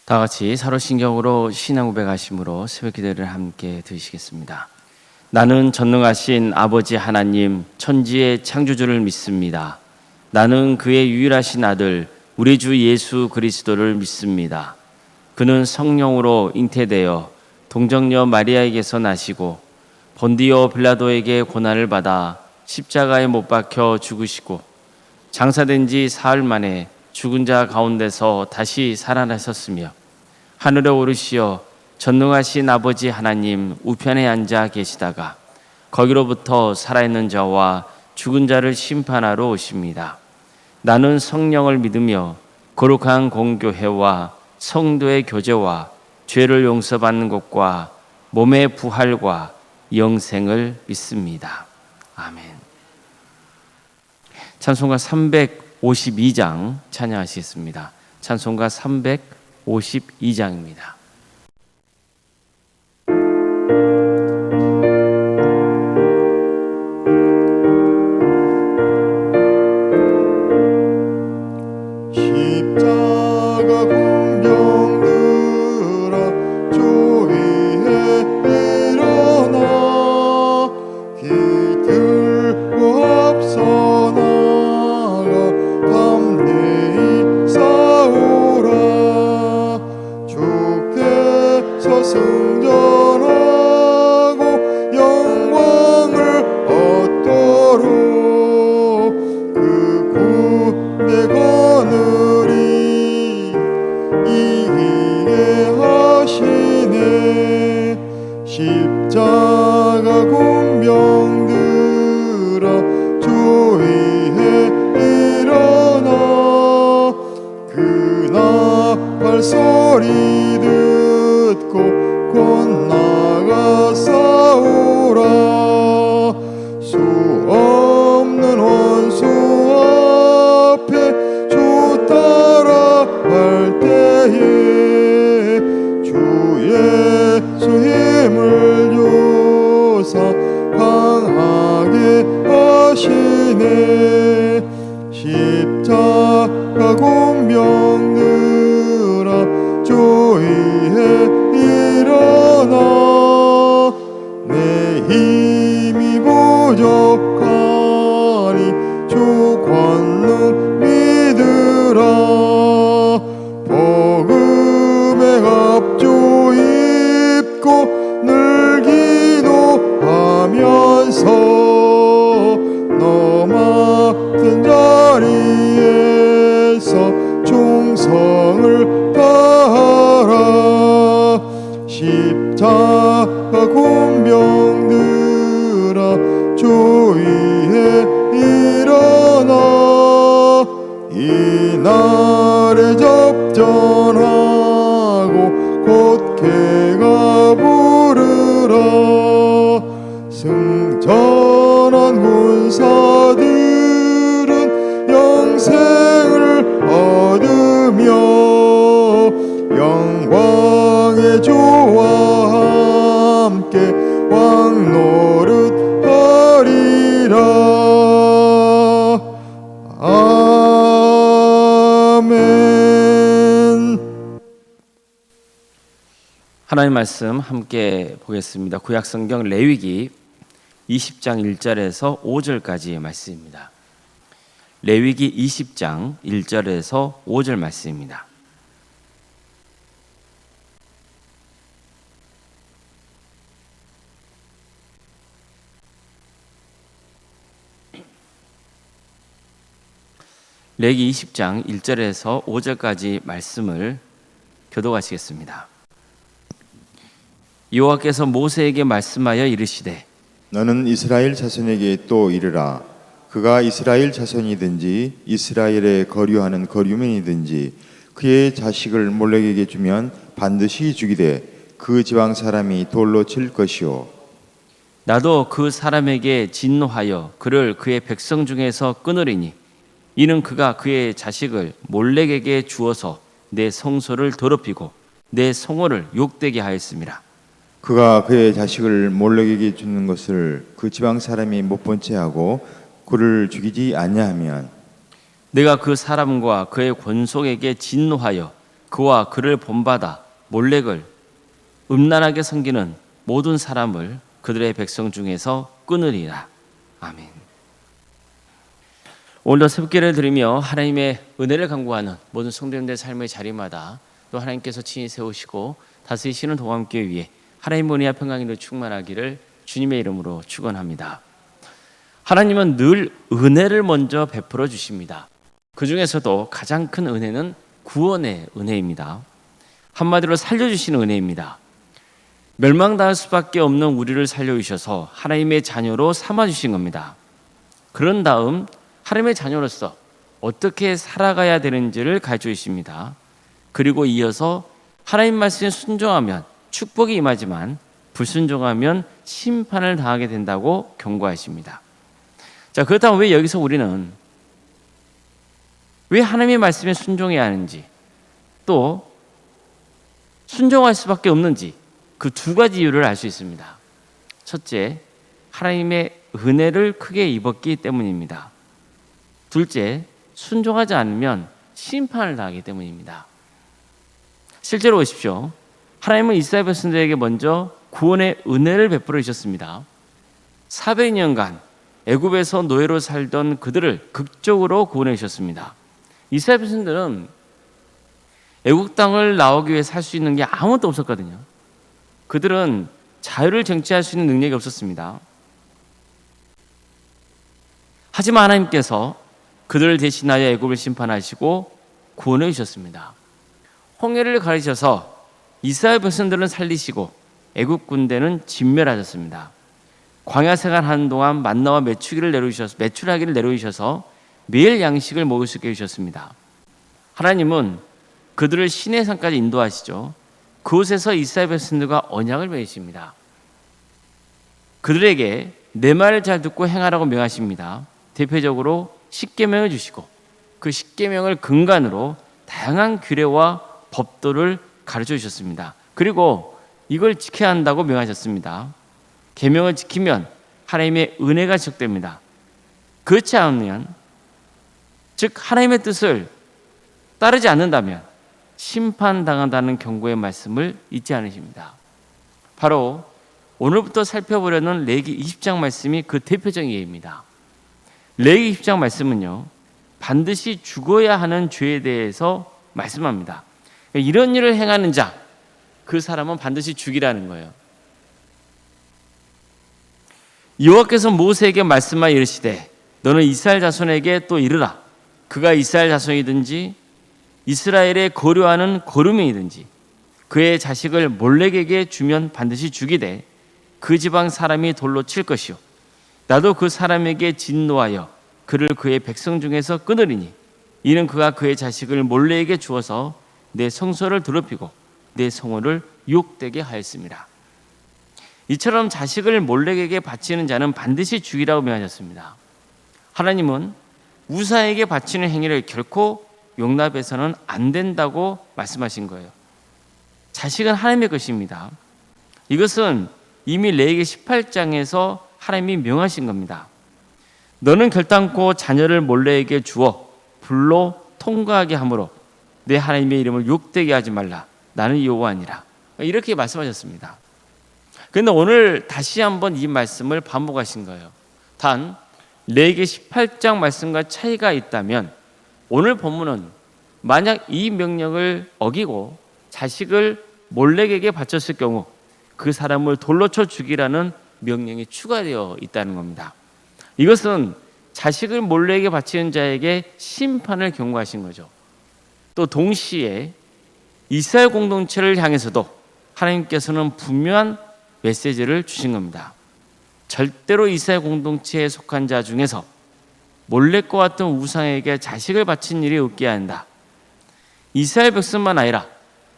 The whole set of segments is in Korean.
다 같이 사로신경으로 신앙 고백하심으로 새벽 기도를 함께 드리시겠습니다. 나는 전능하신 아버지 하나님 천지의 창조주를 믿습니다. 나는 그의 유일하신 아들 우리 주 예수 그리스도를 믿습니다. 그는 성령으로 잉태되어 동정녀 마리아에게서 나시고 본디오 빌라도에게 고난을 받아 십자가에 못 박혀 죽으시고 장사된 지 사흘 만에 죽은 자 가운데서 다시 살아나셨으며 하늘에 오르시어 전능하신 아버지 하나님 우편에 앉아 계시다가 거기로부터 살아있는 자와 죽은 자를 심판하러 오십니다. 나는 성령을 믿으며 거룩한 공교회와 성도의 교제와 죄를 용서받는 것과 몸의 부활과 영생을 믿습니다. 아멘. 찬송가 352장 찬양하시겠습니다. 찬송가 352장입니다. 십자가 공병들아 주 위에 일어나 기들고 앞서 나가 담대히 싸우라 주께서 승전하고 영광을 얻도록 그 군대 거느리 이기게 하시네. 십자가 군병들아 주 위에 일어나 그 나팔 소리 듣고 곧 나가 싸우라. 수 없는 원수 앞에 주 따라갈 때에 주 예수 힘을 주사 강하게 하시네. 십자가 군병들아 주 위에 일어나 내 힘이 부족하니 주 권능 믿으라. 복음의 갑주 입고 늘 기도하면서 너 맡은 자리에서 충성을 다하라. 십자가 군병들아 주 위에 일어나 이날에 접전하고 곧개가 부르라. 승천한 군사들은 영생을 얻으며 영광의 주와 함께 왕노릇 하리라. 아멘. 하나님 말씀 함께 보겠습니다. 구약성경 레위기 20장 1절에서 5절까지의 말씀입니다. 레위기 20장 1절에서 5절 말씀입니다. 레위기 20장 1절에서 5절까지 말씀을 교독하시겠습니다. 여호와께서 모세에게 말씀하여 이르시되 너는 이스라엘 자손에게 또 이르라. 그가 이스라엘 자손이든지 이스라엘에 거류하는 거류민이든지 그의 자식을 몰렉에게 주면 반드시 죽이되 그 지방 사람이 돌로 칠 것이요 나도 그 사람에게 진노하여 그를 그의 백성 중에서 끊으리니 이는 그가 그의 자식을 몰렉에게 주어서 내 성소를 더럽히고 내 성호를 욕되게 하였습니다. 그가 그의 자식을 몰렉에게 주는 것을 그 지방 사람이 못 본 채 하고 그를 죽이지 아니하면 내가 그 사람과 그의 권속에게 진노하여 그와 그를 본받아 몰렉을 음란하게 섬기는 모든 사람을 그들의 백성 중에서 끊으리라. 아멘. 오늘도 새벽기를 드리며 하나님의 은혜를 간구하는 모든 성도님들의 삶의 자리마다 또 하나님께서 친히 세우시고 다스리시는 동함께 위해 하나님의 은혜와 평강으로 충만하기를 주님의 이름으로 축원합니다. 하나님은 늘 은혜를 먼저 베풀어 주십니다. 그 중에서도 가장 큰 은혜는 구원의 은혜입니다. 한마디로 살려주시는 은혜입니다. 멸망당할 수밖에 없는 우리를 살려주셔서 하나님의 자녀로 삼아주신 겁니다. 그런 다음 하나님의 자녀로서 어떻게 살아가야 되는지를 가르쳐 주십니다. 그리고 이어서 하나님 말씀에 순종하면 축복이 임하지만 불순종하면 심판을 당하게 된다고 경고하십니다. 자, 그렇다면 왜 여기서 우리는 왜 하나님의 말씀에 순종해야 하는지, 또 순종할 수밖에 없는지 그 두 가지 이유를 알 수 있습니다. 첫째, 하나님의 은혜를 크게 입었기 때문입니다. 둘째, 순종하지 않으면 심판을 당하기 때문입니다. 실제로 보십시오. 하나님은 이스라엘 백성들에게 먼저 구원의 은혜를 베풀어 주셨습니다. 400년간 애굽에서 노예로 살던 그들을 극적으로 구원해 주셨습니다. 이스라엘 백성들은 애국 땅을 나오기 위해 살 수 있는 게 아무것도 없었거든요. 그들은 자유를 쟁취할 수 있는 능력이 없었습니다. 하지만 하나님께서 그들을 대신하여 애굽을 심판하시고 구원해 주셨습니다. 홍해를 가르셔서 이스라엘 백성들은 살리시고 애굽 군대는 진멸하셨습니다. 광야 생활하는 동안 만나와 메추라기를 내려주셔서 매일 양식을 먹을 수 있게 해주셨습니다. 하나님은 그들을 시내 산까지 인도하시죠. 그곳에서 이스라엘 백성들과 언약을 맺으십니다. 그들에게 내 말을 잘 듣고 행하라고 명하십니다. 대표적으로 십계명을 주시고 그 십계명을 근간으로 다양한 규례와 법도를 가르쳐 주셨습니다. 그리고 이걸 지켜야 한다고 명하셨습니다. 계명을 지키면 하나님의 은혜가 지속됩니다. 그렇지 않으면, 즉 하나님의 뜻을 따르지 않는다면 심판당한다는 경고의 말씀을 잊지 않으십니다. 바로 오늘부터 살펴보려는 레위기 20장 말씀이 그 대표적인 예입니다. 레위기 20장 말씀은요, 반드시 죽어야 하는 죄에 대해서 말씀합니다. 이런 일을 행하는 자, 그 사람은 반드시 죽이라는 거예요. 여호와께서 모세에게 말씀하여 이르시되 너는 이스라엘 자손에게 또 이르라. 그가 이스라엘 자손이든지 이스라엘에 거류하는 거류민이든지 그의 자식을 몰렉에게 주면 반드시 죽이되 그 지방 사람이 돌로 칠 것이요 나도 그 사람에게 진노하여 그를 그의 백성 중에서 끊으리니 이는 그가 그의 자식을 몰렉에게 주어서 내 성소를 더럽히고 내 성호를 유혹되게 하였습니다. 이처럼 자식을 몰렉에게 바치는 자는 반드시 죽이라고 명하셨습니다. 하나님은 우상에게 바치는 행위를 결코 용납해서는 안 된다고 말씀하신 거예요. 자식은 하나님의 것입니다. 이것은 이미 레위기 18장에서 하나님이 명하신 겁니다. 너는 결단코 자녀를 몰렉에게 주어 불로 통과하게 함으로 내 하나님의 이름을 욕되게 하지 말라. 나는 여호와니라. 이렇게 말씀하셨습니다. 그런데 오늘 다시 한번 이 말씀을 반복하신 거예요. 단 레위기 18장 말씀과 차이가 있다면 오늘 본문은 만약 이 명령을 어기고 자식을 몰렉에게 바쳤을 경우 그 사람을 돌로 쳐 죽이라는 명령이 추가되어 있다는 겁니다. 이것은 자식을 몰렉에게 바치는 자에게 심판을 경고하신 거죠. 또 동시에 이스라엘 공동체를 향해서도 하나님께서는 분명한 메시지를 주신 겁니다. 절대로 이스라엘 공동체에 속한 자 중에서 몰렉과 같은 우상에게 자식을 바친 일이 없게 한다. 이스라엘 백성만 아니라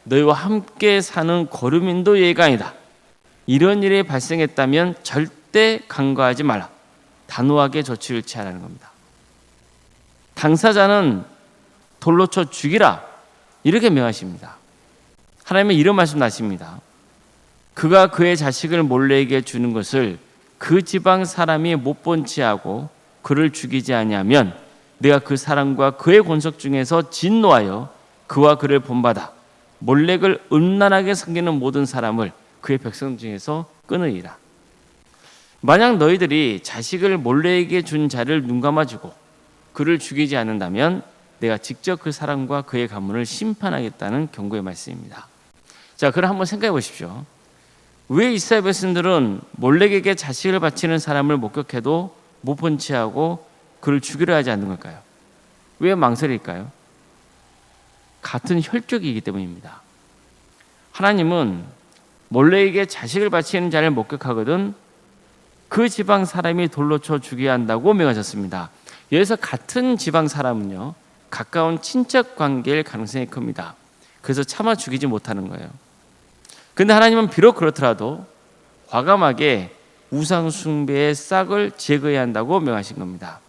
너희와 함께 사는 거류민도 예가 아니다. 이런 일이 발생했다면 절대 간과하지 마라. 단호하게 조치를 취하라는 겁니다. 당사자는 돌로 쳐 죽이라 이렇게 명하십니다. 하나님은 이런 말씀 하십니다. 그가 그의 자식을 몰렉에게 주는 것을 그 지방 사람이 못 본 채하고 그를 죽이지 아니하면 내가 그 사람과 그의 권속 중에서 진노하여 그와 그를 본받아 몰렉을 음란하게 섬기는 모든 사람을 그의 백성 중에서 끊으리라. 만약 너희들이 자식을 몰렉에게 준 자를 눈감아주고 그를 죽이지 않는다면 내가 직접 그 사람과 그의 가문을 심판하겠다는 경고의 말씀입니다. 자, 그럼 한번 생각해 보십시오. 왜 이스라엘 백성들은 몰렉에게 자식을 바치는 사람을 목격해도 못 본 채하고 그를 죽이려 하지 않는 걸까요? 왜 망설일까요? 같은 혈족이기 때문입니다. 하나님은 몰렉에게 자식을 바치는 자를 목격하거든 그 지방 사람이 돌로 쳐 죽여야 한다고 명하셨습니다. 여기서 같은 지방 사람은요, 가까운 친척 관계일 가능성이 큽니다. 그래서 차마 죽이지 못하는 거예요. 근데 하나님은 비록 그렇더라도 과감하게 우상 숭배의 싹을 제거해야 한다고 명하신 겁니다.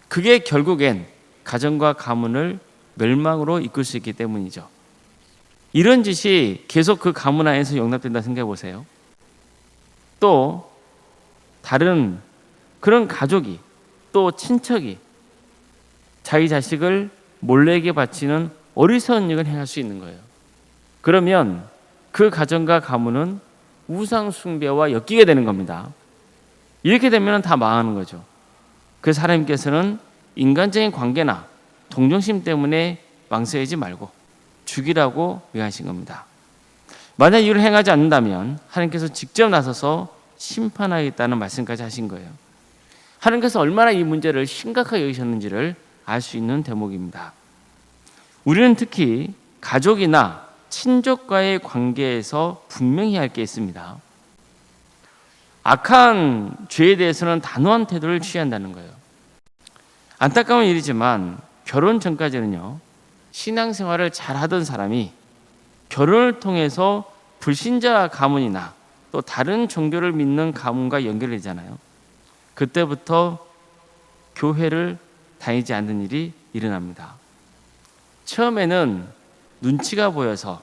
그게 결국엔 가정과 가문을 멸망으로 이끌 수 있기 때문이죠. 이런 짓이 계속 그 가문 안에서 용납된다 생각해 보세요. 또 다른 그런 가족이 또 친척이 자기 자식을 몰렉에게 바치는 어리석은 일을 행할 수 있는 거예요. 그러면 그 가정과 가문은 우상 숭배와 엮이게 되는 겁니다. 이렇게 되면 다 망하는 거죠. 그래서 하나님께서는 인간적인 관계나 동정심 때문에 망설이지 말고 죽이라고 명하신 겁니다. 만약 이를 행하지 않는다면 하나님께서 직접 나서서 심판하겠다는 말씀까지 하신 거예요. 하나님께서 얼마나 이 문제를 심각하게 여기셨는지를 알 수 있는 대목입니다. 우리는 특히 가족이나 친족과의 관계에서 분명히 할 게 있습니다. 악한 죄에 대해서는 단호한 태도를 취한다는 거예요. 안타까운 일이지만 결혼 전까지는요, 신앙생활을 잘하던 사람이 결혼을 통해서 불신자 가문이나 또 다른 종교를 믿는 가문과 연결되잖아요. 그때부터 교회를 다니지 않는 일이 일어납니다. 처음에는 눈치가 보여서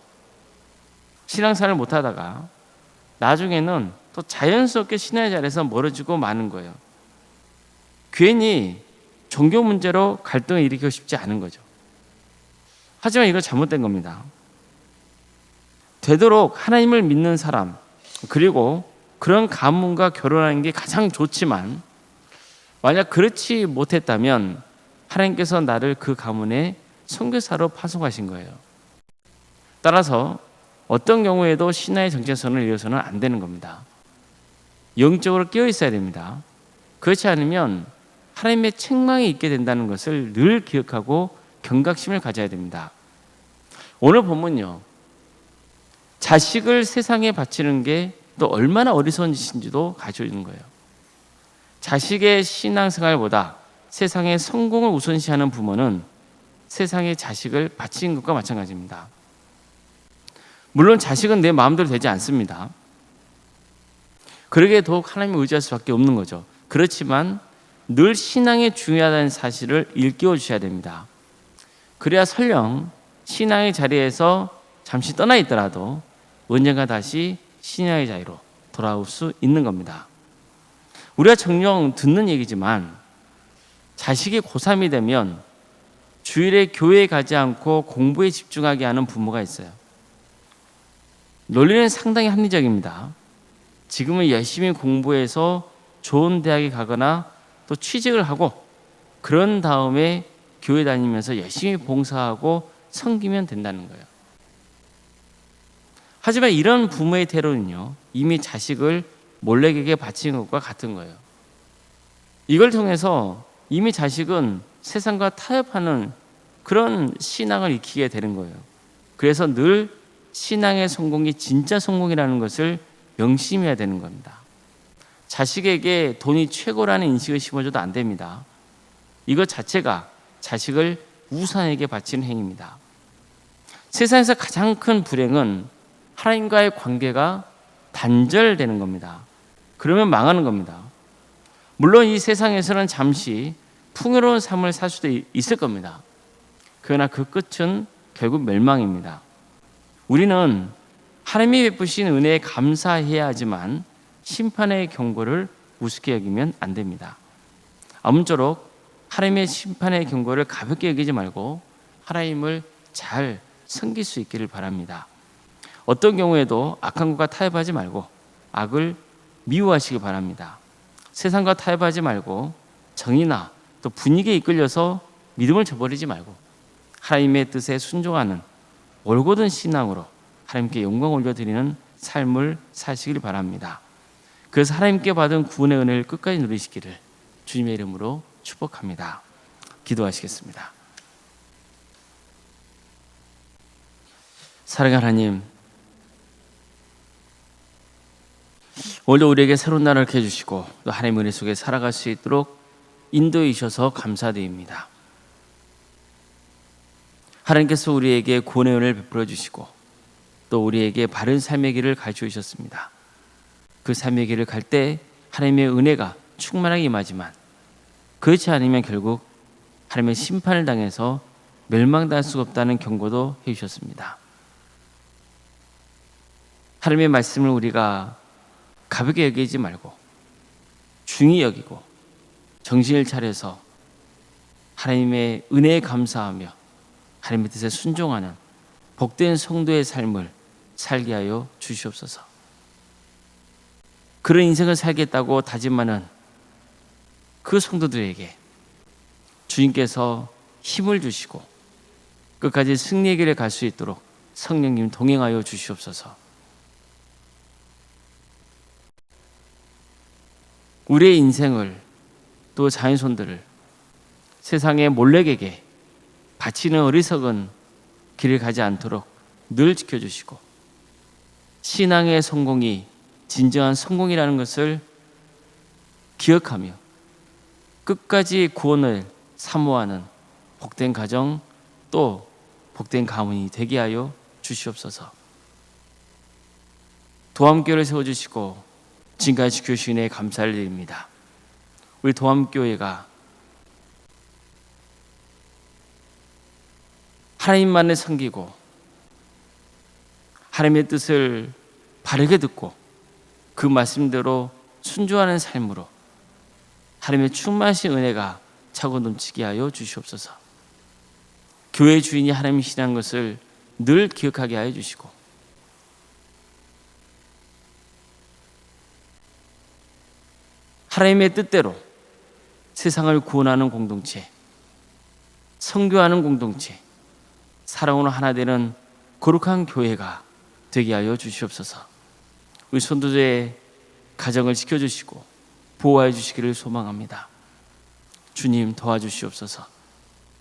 신앙생활을 못하다가 나중에는 또 자연스럽게 신앙의 자리에서 멀어지고 마는 거예요. 괜히 종교 문제로 갈등을 일으키고 싶지 않은 거죠. 하지만 이거 잘못된 겁니다. 되도록 하나님을 믿는 사람, 그리고 그런 가문과 결혼하는 게 가장 좋지만 만약 그렇지 못했다면 하나님께서 나를 그 가문에 선교사로 파송하신 거예요. 따라서 어떤 경우에도 신앙의 정체성을 잃어서는 안 되는 겁니다. 영적으로 깨어 있어야 됩니다. 그렇지 않으면 하나님의 책망이 있게 된다는 것을 늘 기억하고 경각심을 가져야 됩니다. 오늘 본문요, 자식을 세상에 바치는 게 또 얼마나 어리석은 짓인지도 가르쳐 주는 거예요. 자식의 신앙생활보다 세상의 성공을 우선시하는 부모는 세상의 자식을 바치는 것과 마찬가지입니다. 물론 자식은 내 마음대로 되지 않습니다. 그러기에 더욱 하나님을 의지할 수밖에 없는 거죠. 그렇지만 늘 신앙이 중요하다는 사실을 일깨워 주셔야 됩니다. 그래야 설령 신앙의 자리에서 잠시 떠나 있더라도 언젠가 다시 신앙의 자리로 돌아올 수 있는 겁니다. 우리가 정녕 듣는 얘기지만 자식이 고3이 되면 주일에 교회에 가지 않고 공부에 집중하게 하는 부모가 있어요. 논리는 상당히 합리적입니다. 지금은 열심히 공부해서 좋은 대학에 가거나 또 취직을 하고 그런 다음에 교회 다니면서 열심히 봉사하고 섬기면 된다는 거예요. 하지만 이런 부모의 태도는요, 이미 자식을 몰렉에게 바친 것과 같은 거예요. 이걸 통해서 이미 자식은 세상과 타협하는 그런 신앙을 익히게 되는 거예요. 그래서 늘 신앙의 성공이 진짜 성공이라는 것을 명심해야 되는 겁니다. 자식에게 돈이 최고라는 인식을 심어줘도 안 됩니다. 이것 자체가 자식을 우상에게 바치는 행위입니다. 세상에서 가장 큰 불행은 하나님과의 관계가 단절되는 겁니다. 그러면 망하는 겁니다. 물론 이 세상에서는 잠시 풍요로운 삶을 살 수도 있을 겁니다. 그러나 그 끝은 결국 멸망입니다. 우리는 하나님이 베푸신 은혜에 감사해야 하지만 심판의 경고를 우습게 여기면 안 됩니다. 아무쪼록 하나님의 심판의 경고를 가볍게 여기지 말고 하나님을 잘 섬길 수 있기를 바랍니다. 어떤 경우에도 악한 것과 타협하지 말고 악을 미워하시기 바랍니다. 세상과 타협하지 말고 정의나 또 분위기에 이끌려서 믿음을 저버리지 말고 하나님의 뜻에 순종하는 올곧은 신앙으로 하나님께 영광 올려드리는 삶을 사시길 바랍니다. 그래서 하나님께 받은 구원의 은혜를 끝까지 누리시기를 주님의 이름으로 축복합니다. 기도하시겠습니다. 사랑하는 하나님, 오늘도 우리에게 새로운 날을 이렇게 해주시고 또 하나님의 은혜 속에 살아갈 수 있도록 인도해 주셔서 감사드립니다. 하나님께서 우리에게 구원의 은혜를 베풀어 주시고 또 우리에게 바른 삶의 길을 가르쳐 주셨습니다. 그 삶의 길을 갈 때 하나님의 은혜가 충만하게 임하지만 그렇지 않으면 결국 하나님의 심판을 당해서 멸망당할 수가 없다는 경고도 해주셨습니다. 하나님의 말씀을 우리가 가볍게 여기지 말고 중히 여기고 정신을 차려서 하나님의 은혜에 감사하며 하나님의 뜻에 순종하는 복된 성도의 삶을 살게 하여 주시옵소서. 그런 인생을 살겠다고 다짐하는 그 성도들에게 주님께서 힘을 주시고 끝까지 승리의 길에 갈 수 있도록 성령님 동행하여 주시옵소서. 우리의 인생을 또 자녀손들을 세상의 몰래에게 바치는 어리석은 길을 가지 않도록 늘 지켜주시고 신앙의 성공이 진정한 성공이라는 것을 기억하며 끝까지 구원을 사모하는 복된 가정 또 복된 가문이 되게 하여 주시옵소서. 도함교회를 세워주시고 지금까지 지켜주신 은혜에 감사를 드립니다. 우리 도함교회가 하나님만을 섬기고 하나님의 뜻을 바르게 듣고 그 말씀대로 순종하는 삶으로 하나님의 충만하신 은혜가 차고 넘치게 하여 주시옵소서. 교회 주인이 하나님이시라는 것을 늘 기억하게 하여 주시고 하나님의 뜻대로 세상을 구원하는 공동체, 선교하는 공동체, 사랑으로 하나 되는 거룩한 교회가 되게 하여 주시옵소서. 우리 선도자의 가정을 지켜주시고 보호해 주시기를 소망합니다. 주님 도와주시옵소서.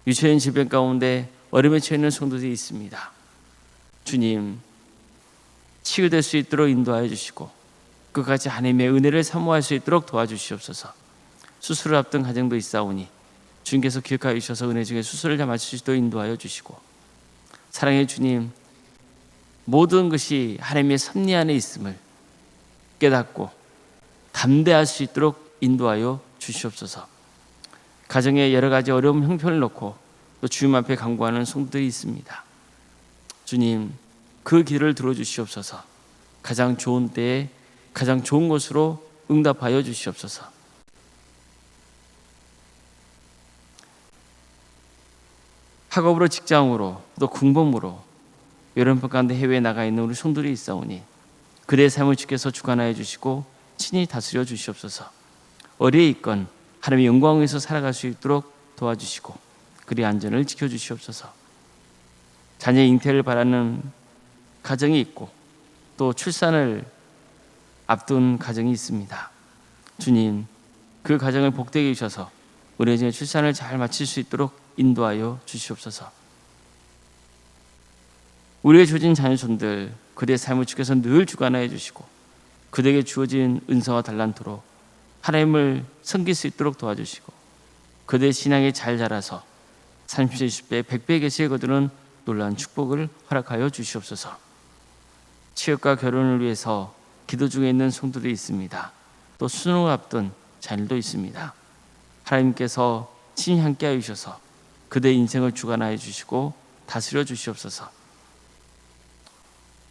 유체인 질병 가운데 어려움에 처해 있는 성도들이 있습니다. 주님 치유될 수 있도록 인도하여 주시고 끝까지 하나님의 은혜를 사모할 수 있도록 도와주시옵소서. 수술을 앞둔 가정도 있사오니 주님께서 기억하여 주셔서 은혜 중에 수술을 잘 마칠 수 있도록 인도하여 주시고 사랑의 주님 모든 것이 하나님의 섭리 안에 있음을 깨닫고 담대할 수 있도록 인도하여 주시옵소서. 가정에 여러 가지 어려움 형편을 놓고 또 주님 앞에 간구하는 성도들이 있습니다. 주님 그 길을 들어주시옵소서. 가장 좋은 때에 가장 좋은 것으로 응답하여 주시옵소서. 학업으로 직장으로 또 군복무로 여러분 가운데 해외에 나가 있는 우리 성도들이 있사오니 그들의 삶을 주께서 주관하여 주시고 친히 다스려 주시옵소서. 어디에 있건 하나님의 영광에서 살아갈 수 있도록 도와주시고 그의 안전을 지켜주시옵소서. 자녀 잉태를 바라는 가정이 있고 또 출산을 앞둔 가정이 있습니다. 주님 그 가정을 복되게 해주셔서 은혜 중에 출산을 잘 마칠 수 있도록 인도하여 주시옵소서. 우리의 주어진 자녀손들 그들의 삶을 주께서 늘 주관하여 주시고 그들에게 주어진 은사와 달란트로 하나님을 섬길 수 있도록 도와주시고 그들의 신앙이 잘 자라서 30배, 20배, 100배 계시에 거두는 놀라운 축복을 허락하여 주시옵소서. 취업과 결혼을 위해서 기도 중에 있는 성도들이 있습니다. 또 수능을 앞둔 자녀도 있습니다. 하나님께서 친히 함께하여 주셔서 그들의 인생을 주관하여 주시고 다스려 주시옵소서.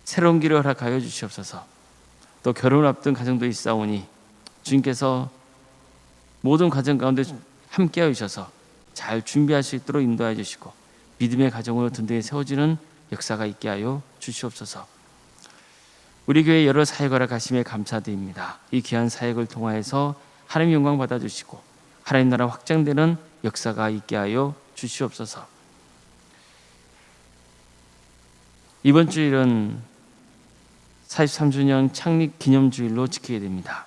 새로운 길을 허락하여 주시옵소서. 또 결혼을 앞둔 가정도 있사오니 주님께서 모든 가정 가운데 함께하여 주셔서 잘 준비할 수 있도록 인도하여 주시고 믿음의 가정으로 든든히 세워지는 역사가 있게 하여 주시옵소서. 우리 교회 여러 사역을 가심에 감사드립니다. 이 귀한 사역을 통하여서 하나님 영광 받아주시고 하나님 나라 확장되는 역사가 있게 하여 주시옵소서. 이번 주일은 43주년 창립 기념주일로 지키게 됩니다.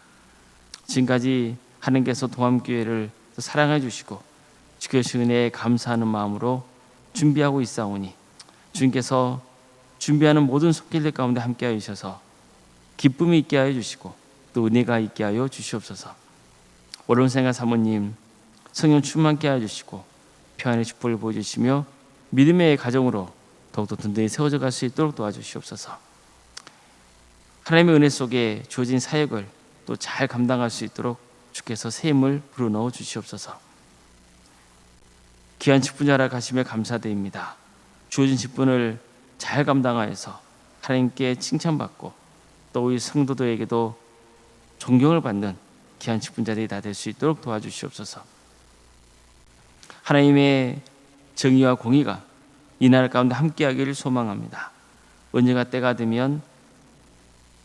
지금까지 하나님께서 동암교회를 사랑해 주시고 주께 주신 은혜에 감사하는 마음으로 준비하고 있사오니 주님께서 준비하는 모든 손길들 가운데 함께하여 주셔서 기쁨이 있게 하여 주시고 또 은혜가 있게 하여 주시옵소서. 오른생활 사모님 성령 충만케 하여 주시고 평안의 축복을 보여주시며 믿음의 가정으로 더욱더 든든히 세워져 갈 수 있도록 도와주시옵소서. 하나님의 은혜 속에 주어진 사역을 또 잘 감당할 수 있도록 주께서 새 힘을 불어넣어 주시옵소서. 귀한 직분자라 가심에 감사드립니다. 주어진 직분을 잘 감당하여서 하나님께 칭찬받고 또 우리 성도들에게도 존경을 받는 귀한 직분자들이 다 될 수 있도록 도와주시옵소서. 하나님의 정의와 공의가 이 나라 가운데 함께하기를 소망합니다. 언제가 때가 되면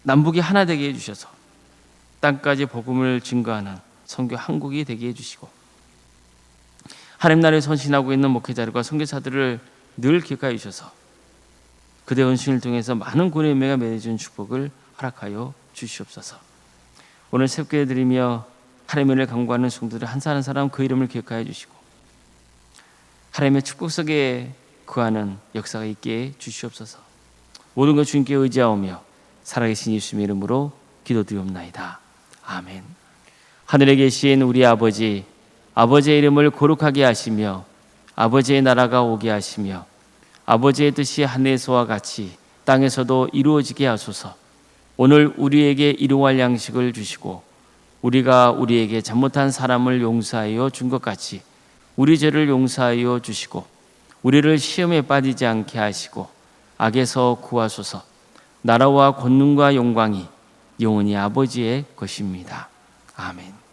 남북이 하나 되게 해주셔서 땅까지 복음을 증거하는 선교 한국이 되게 해주시고 하나님 나라에 선신하고 있는 목회자들과 선교사들을 늘 기억하여 주셔서 그대 헌신을 통해서 많은 구원의 열매가 맺어지는 축복을 허락하여 주시옵소서. 오늘 새롭게 드리며 하나님의 은혜를 간구하는 성도들 한 사람 한 사람 그 이름을 기억하여 주시고 하나님의 축복 속에 거하는 역사가 있게 해 주시옵소서. 모든 것 주님께 의지하오며 살아계신 예수님의 이름으로 기도드리옵나이다. 아멘. 하늘에 계신 우리 아버지, 아버지의 이름을 거룩하게 하시며 아버지의 나라가 오게 하시며 아버지의 뜻이 하늘에서와 같이 땅에서도 이루어지게 하소서. 오늘 우리에게 일용할 양식을 주시고 우리가 우리에게 잘못한 사람을 용서하여 준 것 같이 우리 죄를 용서하여 주시고 우리를 시험에 빠지지 않게 하시고 악에서 구하소서. 나라와 권능과 영광이 영원히 아버지의 것입니다. 아멘.